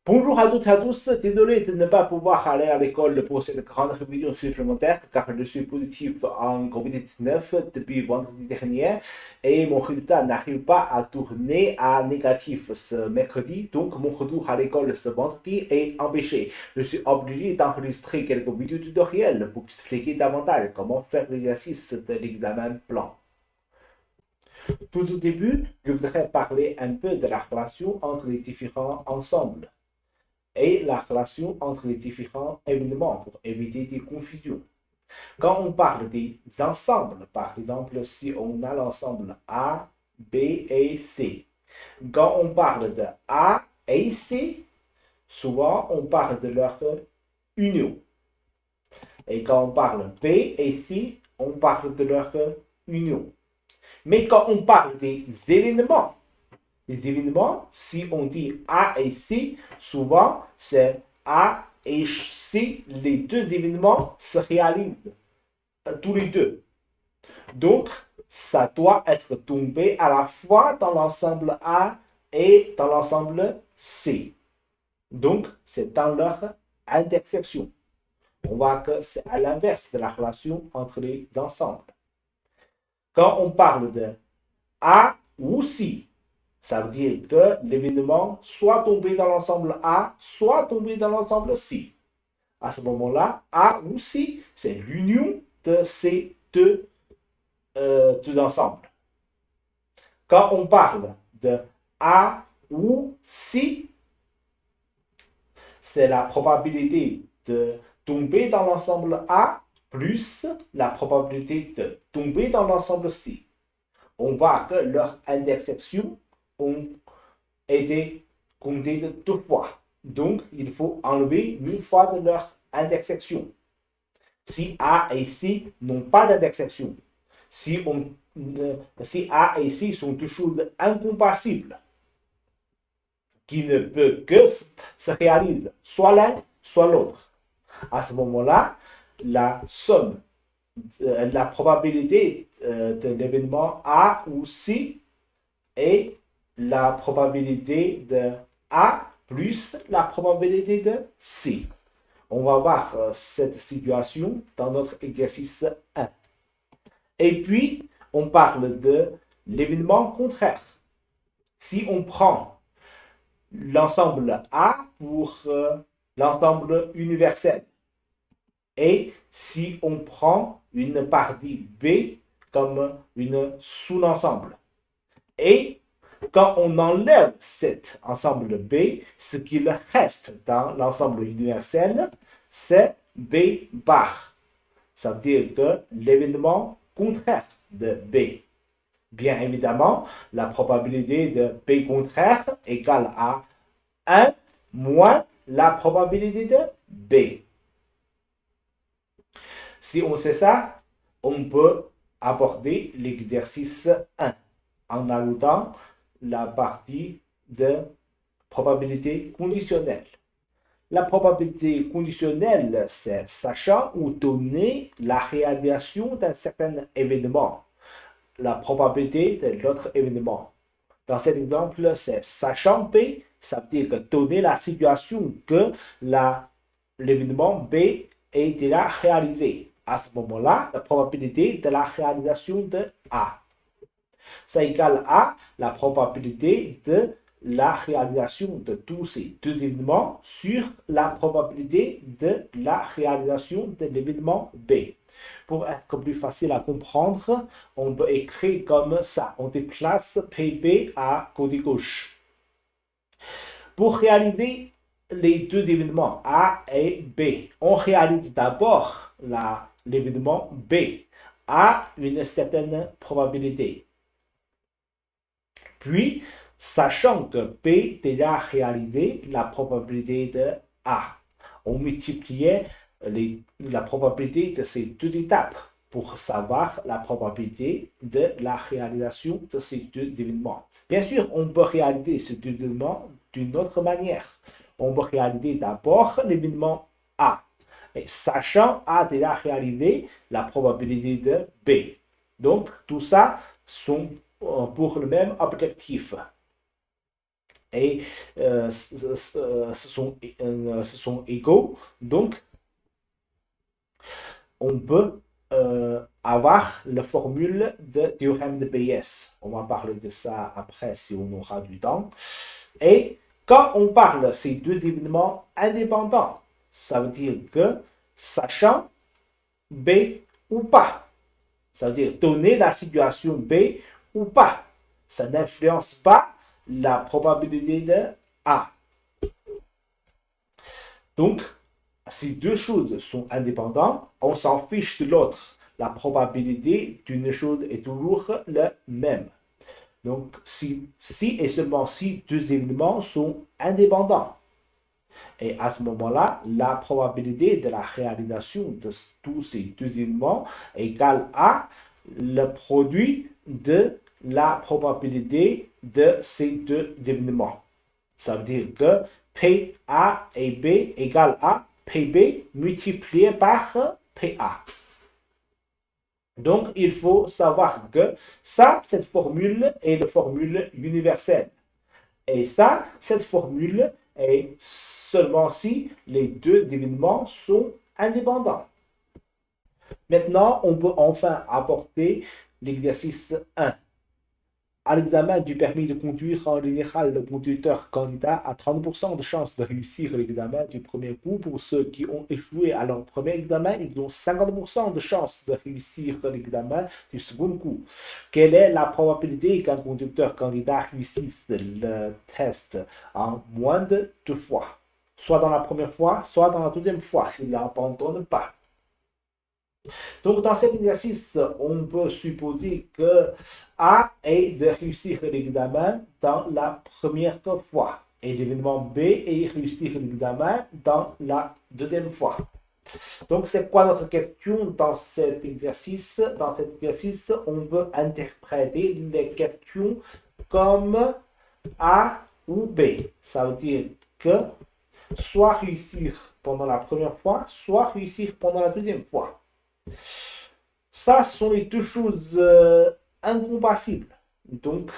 Bonjour à toutes et à tous, désolé de ne pas pouvoir aller à l'école pour cette grande révision supplémentaire car je suis positif en COVID-19 depuis vendredi dernier et mon résultat n'arrive pas à tourner à négatif ce mercredi, donc mon retour à l'école ce vendredi est empêché. Je suis obligé d'enregistrer quelques vidéos tutoriels pour expliquer davantage comment faire l'exercice de l'examen plan. Tout au début, je voudrais parler un peu de la relation entre les différents ensembles et la relation entre les différents événements pour éviter des confusions. Quand on parle des ensembles, par exemple, si on a l'ensemble A, B et C, quand on parle de A et C, souvent on parle de leur union. Et quand on parle B et C, on parle de leur union. Mais quand on parle des événements, les événements, si on dit A et C, souvent c'est A et C, les deux événements se réalisent tous les deux. Donc, ça doit être tombé à la fois dans l'ensemble A et dans l'ensemble C. Donc, c'est dans leur intersection. On voit que c'est à l'inverse de la relation entre les ensembles. Quand on parle de A ou C, ça veut dire que l'événement soit tombé dans l'ensemble A, soit tombé dans l'ensemble C. À ce moment-là, A ou C, c'est l'union de ces deux ensembles. Quand on parle de A ou C, c'est la probabilité de tomber dans l'ensemble A plus la probabilité de tomber dans l'ensemble C. On voit que leur intersection ont été comptées de deux fois. Donc, il faut enlever une fois de leur intersection. Si A et C n'ont pas d'intersection, si A et C sont deux choses incompatibles, qui ne peut que se réaliser soit l'un, soit l'autre. À ce moment-là, la somme, la probabilité de l'événement A ou C est la probabilité de A plus la probabilité de C. On va voir cette situation dans notre exercice 1. Et puis, on parle de l'événement contraire. Si on prend l'ensemble A pour l'ensemble universel, et si on prend une partie B comme une sous-ensemble, et quand on enlève cet ensemble B, ce qu'il reste dans l'ensemble universel, c'est B bar. Ça veut dire que l'événement contraire de B. Bien évidemment, la probabilité de B contraire égale à 1 moins la probabilité de B. Si on sait ça, on peut aborder l'exercice 1 en ajoutant la partie de probabilité conditionnelle. La probabilité conditionnelle, c'est sachant ou donner la réalisation d'un certain événement, la probabilité de l'autre événement. Dans cet exemple, c'est sachant P, ça veut dire que donner la situation que l'événement B est déjà réalisé. À ce moment-là, la probabilité de la réalisation de A. Ça égale à la probabilité de la réalisation de tous ces deux événements sur la probabilité de la réalisation de l'événement B. Pour être plus facile à comprendre, on peut écrire comme ça. On déplace PB à côté gauche. Pour réaliser les deux événements A et B, on réalise d'abord l'événement B à une certaine probabilité. Puis, sachant que B est déjà réalisé, la probabilité de A. On multipliait la probabilité de ces deux étapes pour savoir la probabilité de la réalisation de ces deux événements. Bien sûr, on peut réaliser ces deux événements d'une autre manière. On peut réaliser d'abord l'événement A. Et sachant A déjà réalisé, la probabilité de B. Donc, tout ça sont pour le même objectif. et ce sont égaux. Donc, on peut avoir la formule de théorème de Bayes. On va parler de ça après si on aura du temps. Et quand on parle de ces deux événements indépendants, ça veut dire que sachant B ou pas, ça veut dire donner la situation B ou pas, ça n'influence pas la probabilité de A. Donc, ces deux choses sont indépendantes, on s'en fiche de l'autre. La probabilité d'une chose est toujours la même. Donc, si et seulement si deux événements sont indépendants. Et à ce moment-là, la probabilité de la réalisation de tous ces deux événements égale à le produit de la probabilité de ces deux événements. Ça veut dire que PA et B égale à PB multiplié par PA. Donc, il faut savoir que ça, cette formule est la formule universelle. Et ça, cette formule est seulement si les deux événements sont indépendants. Maintenant, on peut enfin apporter l'exercice 1. À l'examen du permis de conduire, en général, le conducteur candidat a 30% de chances de réussir l'examen du premier coup. Pour ceux qui ont échoué à leur premier examen, ils ont 50% de chances de réussir l'examen du second coup. Quelle est la probabilité qu'un conducteur candidat réussisse le test en moins de 2 fois? Soit dans la première fois, soit dans la deuxième fois, s'il n'abandonne pas. Donc, dans cet exercice, on peut supposer que A est de réussir l'examen dans la première fois et l'événement B est réussir l'examen dans la deuxième fois. Donc, c'est quoi notre question dans cet exercice? Dans cet exercice, on peut interpréter les questions comme A ou B. Ça veut dire que soit réussir pendant la première fois, soit réussir pendant la deuxième fois. Ça, ce sont les deux choses incompatibles. Donc,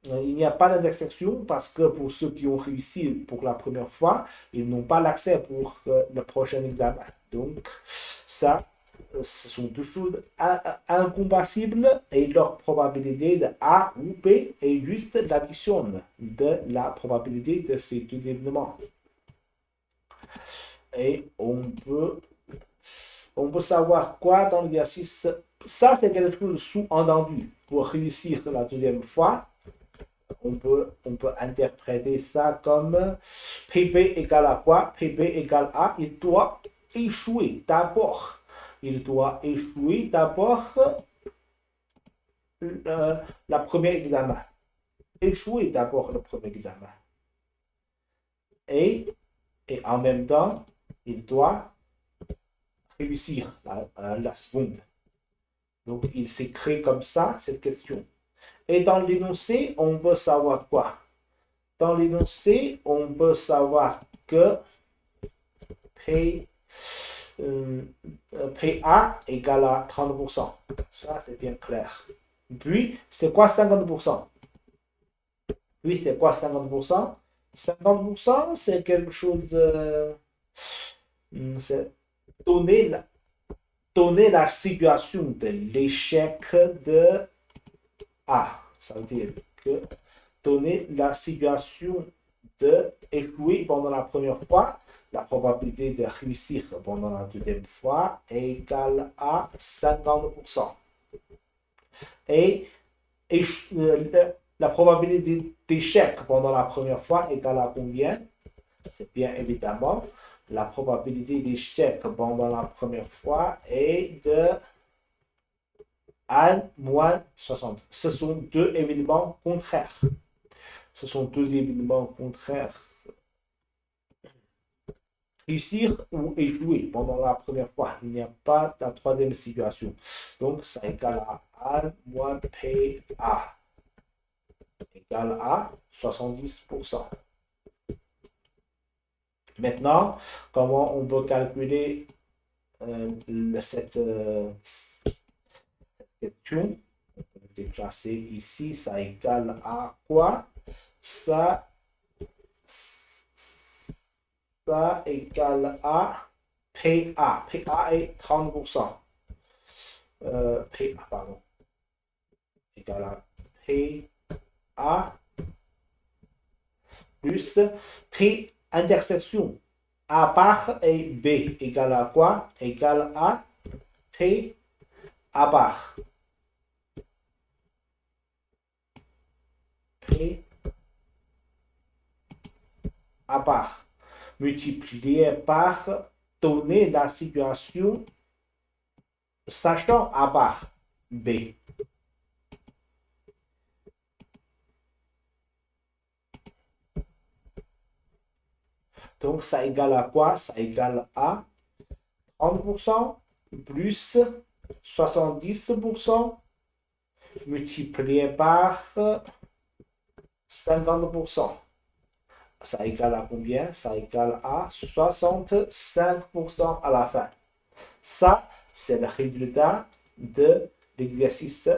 il n'y a pas d'intersection parce que pour ceux qui ont réussi pour la première fois, ils n'ont pas l'accès pour le prochain examen. Donc, ça, ce sont deux choses incompatibles et leur probabilité de A ou B est juste l'addition de la probabilité de ces deux événements. Et on peut savoir quoi dans l'exercice. Ça, c'est quelque chose de sous-entendu. Pour réussir la deuxième fois, on peut interpréter ça comme PB égale à quoi? PB égale à, il doit échouer d'abord. Il doit échouer d'abord la première examen. Échouer d'abord le premier examen. Et en même temps, il doit réussir la seconde. Donc, il s'écrit comme ça, cette question. Et dans l'énoncé, on peut savoir quoi? Dans l'énoncé, on peut savoir que PA égale à 30%. Ça, c'est bien clair. Puis, c'est quoi 50%? Puis, c'est quoi 50%? 50%, c'est quelque chose de... c'est donner la situation de l'échec de A. Ça veut dire que donner la situation d'échouer pendant la première fois, la probabilité de réussir pendant la deuxième fois est égale à 50%. Et la probabilité d'échec pendant la première fois est égale à combien? C'est bien évidemment la probabilité d'échec pendant la première fois est de 1 moins 60. Ce sont deux événements contraires. Ce sont deux événements contraires. Réussir ou échouer pendant la première fois. Il n'y a pas de troisième situation. Donc, ça égale à 1 moins PA égale à 70%. Maintenant, comment on peut calculer cette question? On peut déplacer ici, ça égale à quoi? Ça Ça égale à PA. PA est 30%. PA, pardon. Égale à PA plus P intersection A bar et B égale à quoi? Égale à P A bar. P A bar multiplié par donner la situation sachant A bar B. Donc, ça égale à quoi? Ça égale à 30% plus 70% multiplié par 50%. Ça égale à combien? Ça égale à 65% à la fin. Ça, c'est le résultat de l'exercice